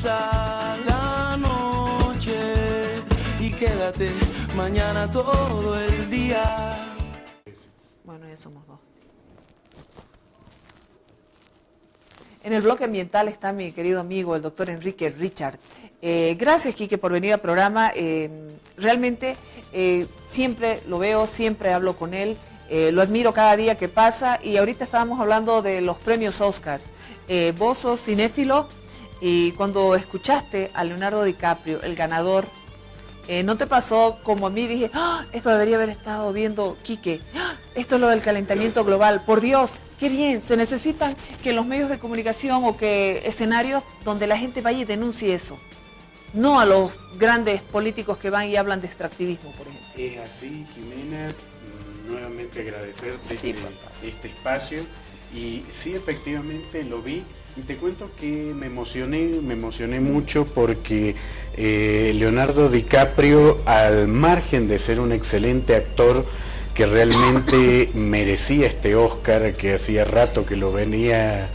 pasa la noche y quédate mañana todo el día. Bueno, ya somos dos. En el bloque ambiental está mi querido amigo, el doctor Enrique Richard. Gracias, Quique, por venir al programa. Realmente siempre lo veo, siempre hablo con él. Lo admiro cada día que pasa. Y ahorita estábamos hablando de los premios Oscars. Vos sos cinéfilo y cuando escuchaste a Leonardo DiCaprio, el ganador, ¿no te pasó como a mí? Dije, ¡ah! Esto debería haber estado viendo Quique. ¡Ah! Esto es lo del calentamiento global. Por Dios, qué bien. Se necesitan que los medios de comunicación o que escenarios donde la gente vaya y denuncie eso. No a los grandes políticos que van y hablan de extractivismo, por ejemplo. Es así, Jimena. Nuevamente agradecerte este espacio. Y sí, efectivamente lo vi. Y te cuento que me emocioné mucho porque Leonardo DiCaprio, al margen de ser un excelente actor que realmente merecía este Oscar, que hacía rato que lo venía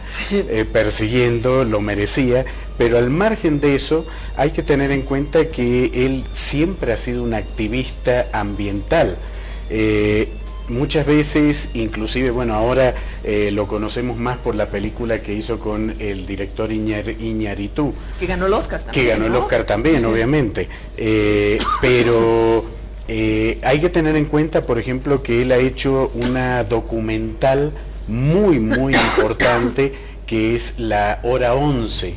persiguiendo, lo merecía, pero al margen de eso hay que tener en cuenta que él siempre ha sido un activista ambiental. Muchas veces, inclusive, bueno, ahora lo conocemos más por la película que hizo con el director Iñárritu. Que ganó el Oscar también. Que ganó el Oscar también, obviamente. Pero hay que tener en cuenta, por ejemplo, que él ha hecho una documental muy, muy importante, que es La Hora 11,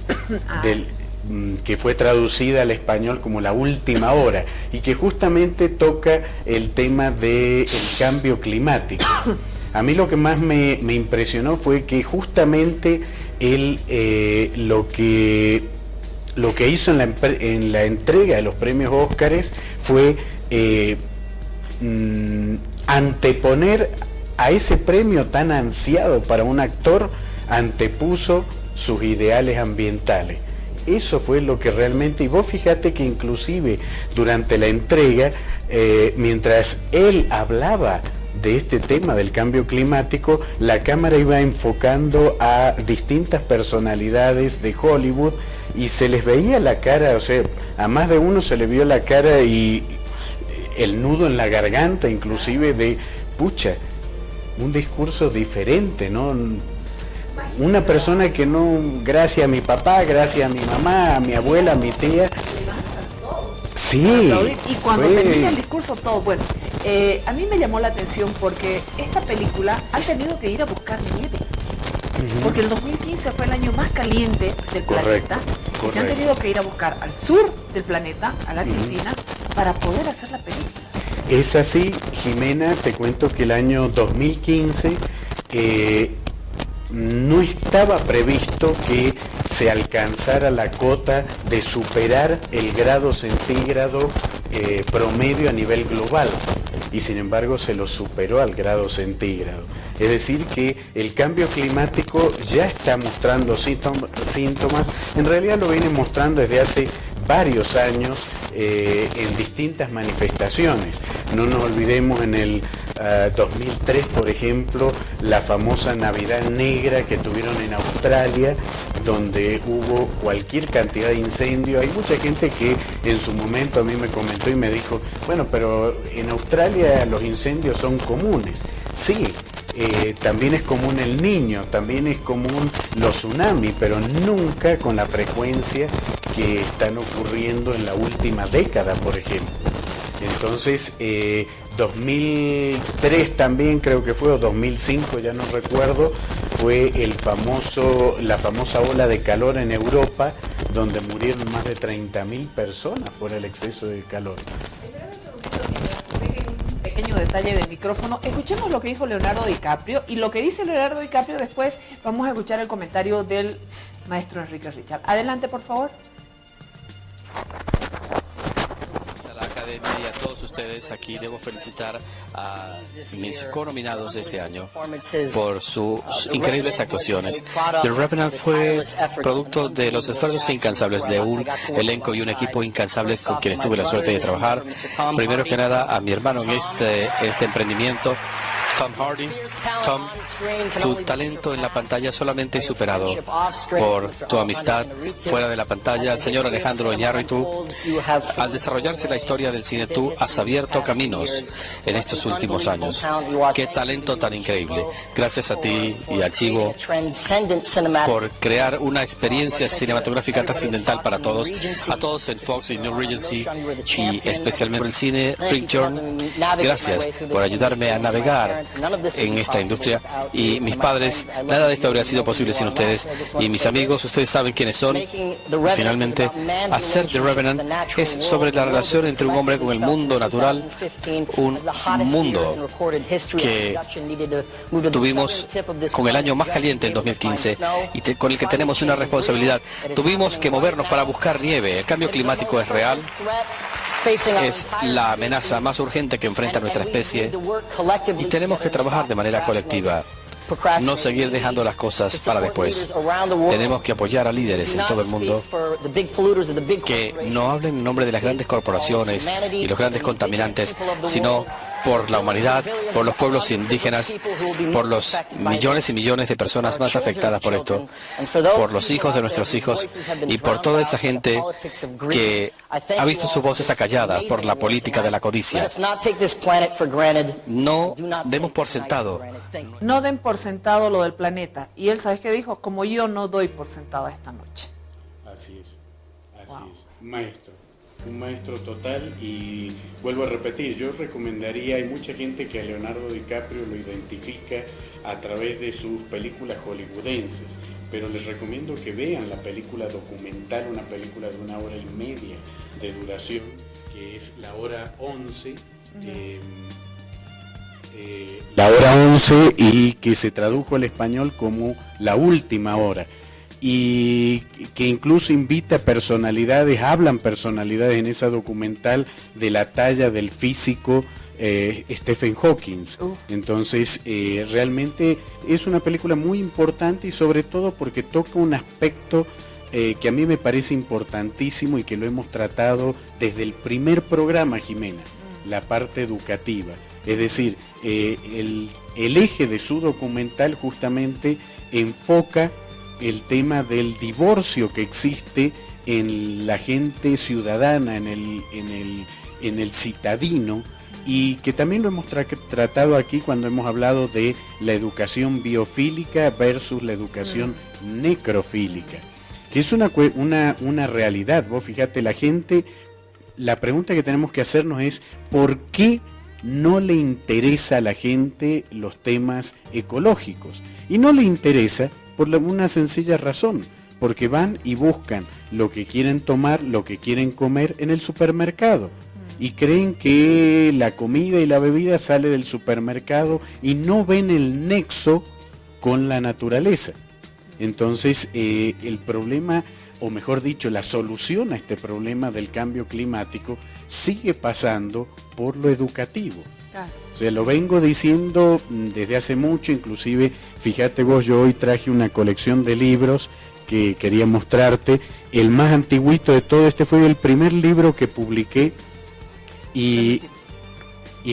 que fue traducida al español como La Última Hora, y que justamente toca el tema del cambio climático. A mí lo que más me impresionó fue que justamente él lo que hizo en la entrega de los premios Óscares fue anteponer a ese premio tan ansiado para un actor, antepuso sus ideales ambientales. Eso fue lo que realmente, y vos fíjate que inclusive durante la entrega, mientras él hablaba de este tema del cambio climático, la cámara iba enfocando a distintas personalidades de Hollywood y se les veía la cara, o sea, a más de uno se le vio la cara y el nudo en la garganta, inclusive de, pucha, un discurso diferente, ¿no? Una persona que no, gracias a mi papá, gracias a mi mamá, a mi abuela, a mi tía. Sí. Y cuando termina el discurso todo, bueno, a mí me llamó la atención porque esta película han tenido que ir a buscar nieve. Porque el 2015 fue el año más caliente del planeta. Y se han tenido que ir a buscar al sur del planeta, a la Argentina, para poder hacer la película. Es así, Jimena, te cuento que el año 2015 no estaba previsto que se alcanzara la cota de superar el grado centígrado promedio a nivel global, y sin embargo se lo superó al grado centígrado. Es decir, que el cambio climático ya está mostrando síntomas, en realidad lo viene mostrando desde hace varios años en distintas manifestaciones. No nos olvidemos en el 2003, por ejemplo, la famosa Navidad Negra que tuvieron en Australia, donde hubo cualquier cantidad de incendios. Hay mucha gente que en su momento a mí me comentó y me dijo, bueno, pero en Australia los incendios son comunes. Sí, también es común el Niño, también es común los tsunamis, pero nunca con la frecuencia que están ocurriendo en la última década, por ejemplo. Entonces, 2003 también creo que fue, o 2005, ya no recuerdo, fue la famosa ola de calor en Europa, donde murieron más de 30.000 personas por el exceso de calor. Un pequeño detalle del micrófono. Escuchemos lo que dijo Leonardo DiCaprio, y lo que dice Leonardo DiCaprio después vamos a escuchar el comentario del maestro Enrique Richard. Adelante, por favor. Y a todos ustedes aquí debo felicitar a mis conominados de este año por sus increíbles actuaciones. The Revenant fue producto de los esfuerzos incansables de un elenco y un equipo incansables con quienes tuve la suerte de trabajar. Primero que nada, a mi hermano en este emprendimiento, Tom Hardy. Tom, tu talento en la pantalla solamente es superado por tu amistad fuera de la pantalla. El señor Alejandro Iñárritu, al desarrollarse la historia del cine, tú has abierto caminos en estos últimos años. Qué talento tan increíble. Gracias a ti y a Chivo por crear una experiencia cinematográfica trascendental para todos, a todos en Fox y New Regency, y especialmente por el cine Rick Jordan. Gracias por ayudarme a navegar en esta industria, y mis padres, nada de esto habría sido posible sin ustedes, y mis amigos, ustedes saben quiénes son. Finalmente, hacer The Revenant es sobre la relación entre un hombre con el mundo natural, un mundo que tuvimos con el año más caliente, el 2015, y con el que tenemos una responsabilidad. Tuvimos que movernos para buscar nieve. El cambio climático es real. Es la amenaza más urgente que enfrenta nuestra especie, y tenemos que trabajar de manera colectiva. No seguir dejando las cosas para después. Tenemos que apoyar a líderes en todo el mundo que no hablen en nombre de las grandes corporaciones y los grandes contaminantes, sino por la humanidad, por los pueblos indígenas, por los millones y millones de personas más afectadas por esto, por los hijos de nuestros hijos y por toda esa gente que ha visto sus voces acalladas por la política de la codicia. No demos por sentado. No den por sentado lo del planeta. Y él, ¿sabes qué dijo? Como yo no doy por sentada esta noche. Así es, maestro. Un maestro total, y vuelvo a repetir, yo recomendaría, hay mucha gente que a Leonardo DiCaprio lo identifica a través de sus películas hollywoodenses, pero les recomiendo que vean la película documental, una película de 1 hora y media de duración, que es La Hora 11, La Hora 11, y que se tradujo al español como La Última Hora, y que incluso invita personalidades, hablan personalidades en esa documental de la talla del físico Stephen Hawking. Entonces realmente es una película muy importante, y sobre todo porque toca un aspecto que a mí me parece importantísimo y que lo hemos tratado desde el primer programa, Jimena, la parte educativa. Es decir, el eje de su documental justamente enfoca el tema del divorcio que existe en la gente ciudadana, en el citadino, y que también lo hemos tratado aquí cuando hemos hablado de la educación biofílica versus la educación necrofílica, que es una realidad. Vos fíjate, la pregunta que tenemos que hacernos es ¿por qué no le interesa a la gente los temas ecológicos? Y no le interesa por una sencilla razón, porque van y buscan lo que quieren tomar, lo que quieren comer en el supermercado, y creen que la comida y la bebida sale del supermercado y no ven el nexo con la naturaleza. Entonces el problema, o mejor dicho, la solución a este problema del cambio climático sigue pasando por lo educativo. O sea, lo vengo diciendo desde hace mucho. Inclusive, fíjate vos, yo hoy traje una colección de libros que quería mostrarte. El más antiguito de todo, este fue el primer libro que publiqué, y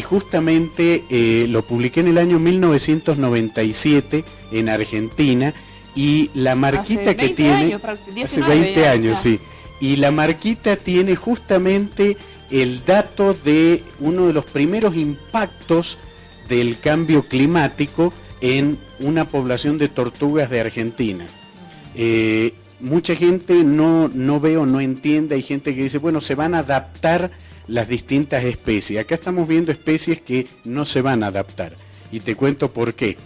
justamente lo publiqué en el año 1997 en Argentina, y la marquita que tiene, hace 20 años, sí, y la marquita tiene justamente el dato de uno de los primeros impactos del cambio climático en una población de tortugas de Argentina. Mucha gente no ve o no entiende. Hay gente que dice, bueno, se van a adaptar las distintas especies. Acá estamos viendo especies que no se van a adaptar, y te cuento por qué.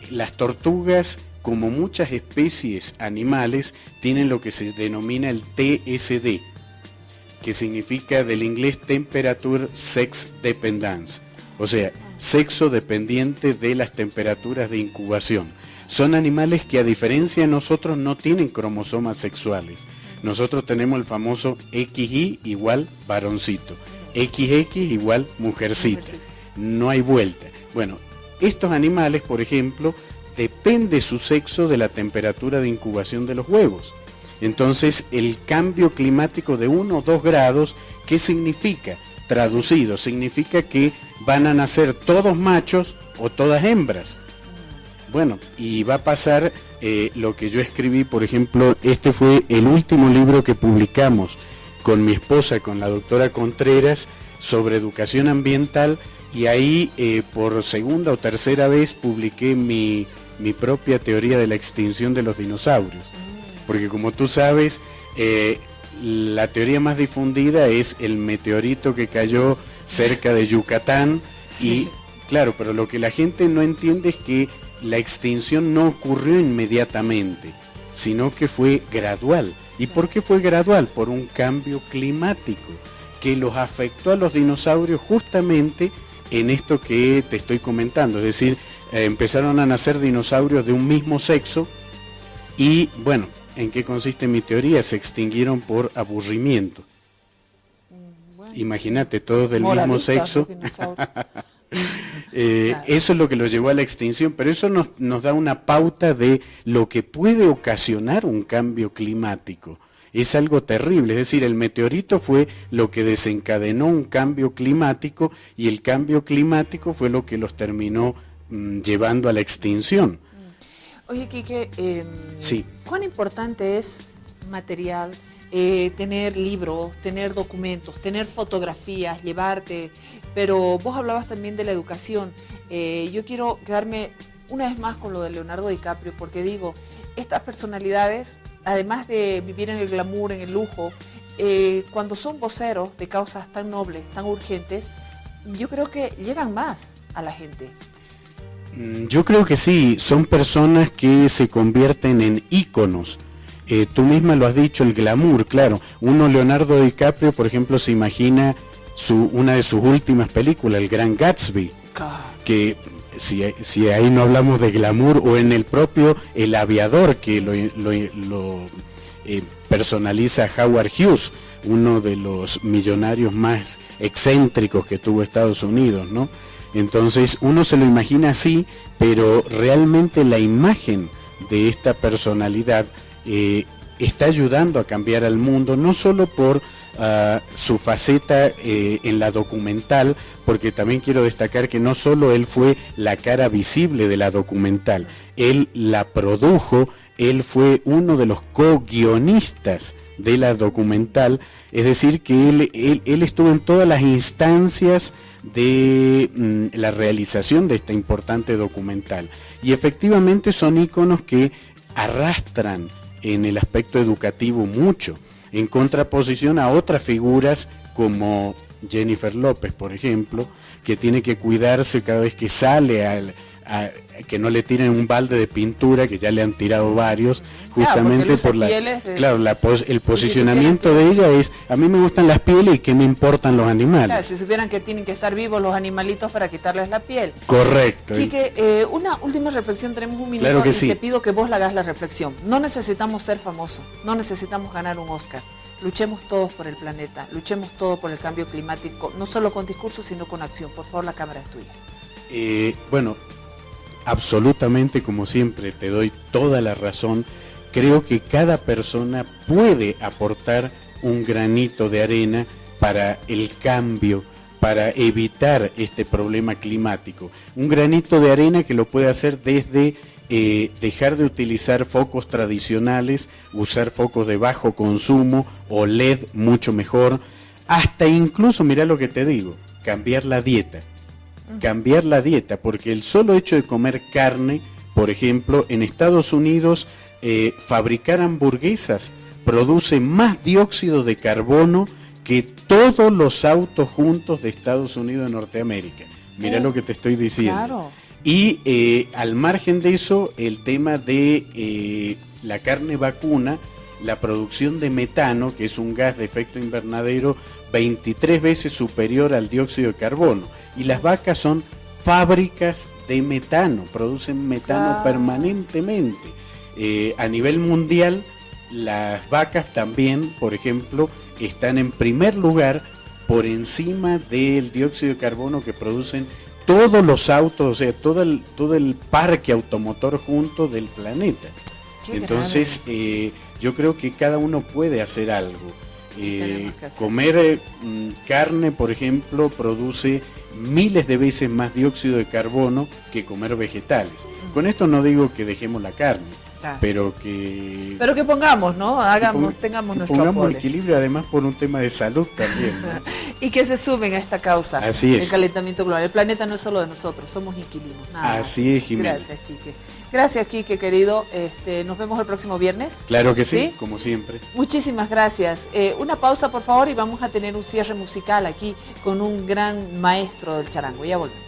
Las tortugas, como muchas especies animales, tienen lo que se denomina el TSD, que significa del inglés Temperature Sex Dependence, o sea, sexo dependiente de las temperaturas de incubación. Son animales que, a diferencia de nosotros, no tienen cromosomas sexuales. Nosotros tenemos el famoso XY igual varoncito, XX igual mujercita. No hay vuelta. Bueno, estos animales, por ejemplo, depende su sexo de la temperatura de incubación de los huevos. Entonces, el cambio climático de 1 o 2 grados, ¿qué significa? Traducido, significa que van a nacer todos machos o todas hembras. Bueno, y va a pasar lo que yo escribí, por ejemplo, este fue el último libro que publicamos con mi esposa, con la doctora Contreras, sobre educación ambiental, y ahí por segunda o tercera vez publiqué mi propia teoría de la extinción de los dinosaurios. Porque como tú sabes, la teoría más difundida es el meteorito que cayó cerca de Yucatán, sí. Y claro, pero lo que la gente no entiende es que la extinción no ocurrió inmediatamente, sino que fue gradual. ¿Y por qué fue gradual? Por un cambio climático que los afectó a los dinosaurios justamente en esto que te estoy comentando. Es decir, empezaron a nacer dinosaurios de un mismo sexo y, bueno, ¿en qué consiste mi teoría? Se extinguieron por aburrimiento. Bueno, imagínate, todos del mismo sexo. Eso es lo que lo llevó a la extinción, pero eso nos da una pauta de lo que puede ocasionar un cambio climático. Es algo terrible, es decir, el meteorito fue lo que desencadenó un cambio climático y el cambio climático fue lo que los terminó llevando a la extinción. Oye, Quique, sí. ¿Cuán importante es material? Tener libros, tener documentos, tener fotografías, llevarte, pero vos hablabas también de la educación. Yo quiero quedarme una vez más con lo de Leonardo DiCaprio, porque digo, estas personalidades, además de vivir en el glamour, en el lujo, cuando son voceros de causas tan nobles, tan urgentes, yo creo que llegan más a la gente. Yo creo que sí, son personas que se convierten en íconos. Tú misma lo has dicho, el glamour, claro. Uno, Leonardo DiCaprio, por ejemplo, se imagina una de sus últimas películas, El Gran Gatsby, que si ahí no hablamos de glamour, o en el propio El Aviador, que lo personaliza Howard Hughes, uno de los millonarios más excéntricos que tuvo Estados Unidos, ¿no? Entonces uno se lo imagina así, pero realmente la imagen de esta personalidad está ayudando a cambiar al mundo, no solo por su faceta en la documental, porque también quiero destacar que no solo él fue la cara visible de la documental, él la produjo, él fue uno de los co-guionistas de la documental, es decir que él estuvo en todas las instancias de la realización de esta importante documental, y efectivamente son íconos que arrastran en el aspecto educativo mucho, en contraposición a otras figuras como Jennifer López, por ejemplo, que tiene que cuidarse cada vez que sale que no le tiren un balde de pintura, que ya le han tirado varios, justamente por el posicionamiento de ella es, a mí me gustan las pieles y qué me importan los animales. Claro, si supieran que tienen que estar vivos los animalitos para quitarles la piel. Correcto. Quique, una última reflexión, tenemos un minuto, claro que y sí. Te pido que vos la hagas la reflexión. No necesitamos ser famosos, no necesitamos ganar un Oscar. Luchemos todos por el planeta, luchemos todos por el cambio climático, no solo con discursos, sino con acción. Por favor, la cámara es tuya. Bueno, absolutamente, como siempre, te doy toda la razón. Creo que cada persona puede aportar un granito de arena para el cambio, para evitar este problema climático. Un granito de arena que lo puede hacer desde dejar de utilizar focos tradicionales, usar focos de bajo consumo o LED mucho mejor, hasta incluso, mira lo que te digo, cambiar la dieta. Cambiar la dieta, porque el solo hecho de comer carne, por ejemplo, en Estados Unidos, fabricar hamburguesas produce más dióxido de carbono que todos los autos juntos de Estados Unidos de Norteamérica. Mira lo que te estoy diciendo. Claro. Y al margen de eso, el tema de la carne vacuna, la producción de metano, que es un gas de efecto invernadero 23 veces superior al dióxido de carbono. Y las vacas son fábricas de metano, producen metano permanentemente. A nivel mundial, las vacas también, por ejemplo, están en primer lugar por encima del dióxido de carbono que producen todos los autos, o sea, todo el parque automotor junto del planeta. Entonces, yo creo que cada uno puede hacer algo. Comer carne, por ejemplo, produce miles de veces más dióxido de carbono que comer vegetales. Con esto no digo que dejemos la carne, Claro. pero que pongamos, ¿no? Tengamos nuestro pongamos aporte. equilibrio, además por un tema de salud también, ¿no? Y que se sumen a esta causa. Así es. El calentamiento global. El planeta no es solo de nosotros, somos inquilinos. Nada más. Así es, Jimena. Gracias, Quique. Gracias, Quique, querido. Nos vemos el próximo viernes. Claro que sí, ¿Sí? como siempre. Muchísimas gracias. Una pausa, por favor, y vamos a tener un cierre musical aquí con un gran maestro del charango. Ya volvemos.